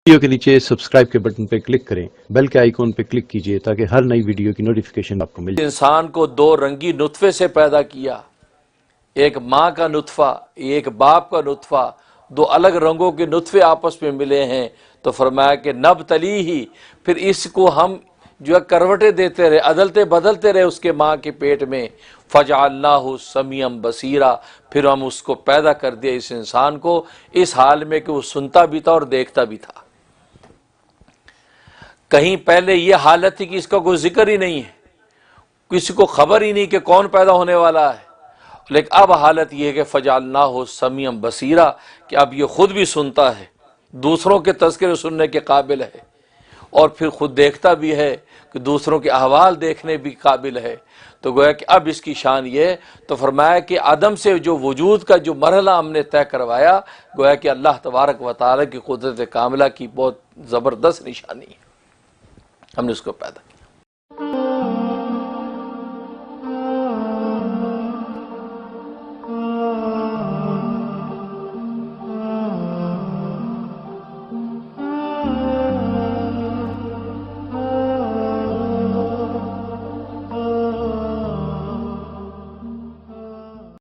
Video کے نیچے subscribe کے بٹن پہ کلک کریں، بیل کے آئیکن پہ کلک کیجئے تاکہ ہر نئی ویڈیو کی نوٹیفیکیشن آپ کو مل جائے۔ انسان کو دو رنگی نطفے سے پیدا کیا، ایک ماں کا نطفہ ایک باپ کا نطفہ، دو الگ رنگوں کے نطفے آپس میں ملے ہیں، تو فرمایا کہ نبتلی ہی، پھر اس کو ہم جو ہے کروٹیں دیتے رہے، عدلتے بدلتے رہے اس کے ماں کے پیٹ میں، فجعلناہ سمیعا بصیرا، پھر ہم اس کو پیدا کر دیا اس انسان کو اس حال میں کہ وہ سنتا بھی تھا اور دیکھتا بھی تھا۔ کہیں پہلے یہ حالت تھی کہ اس کا کوئی ذکر ہی نہیں ہے، کسی کو خبر ہی نہیں کہ کون پیدا ہونے والا ہے، لیکن اب حالت یہ ہے کہ فجعلناہ سمیعا بصیرا، کہ اب یہ خود بھی سنتا ہے، دوسروں کے تذکرے سننے کے قابل ہے، اور پھر خود دیکھتا بھی ہے کہ دوسروں کے احوال دیکھنے بھی قابل ہے۔ تو گویا کہ اب اس کی شان یہ، تو فرمایا کہ عدم سے جو وجود کا جو مرحلہ ہم نے طے کروایا، گویا کہ اللہ تبارک و تعالیٰ کی قدرت کاملہ کی بہت زبردست نشانی ہے، ہم نے اس کو پیدا کیا۔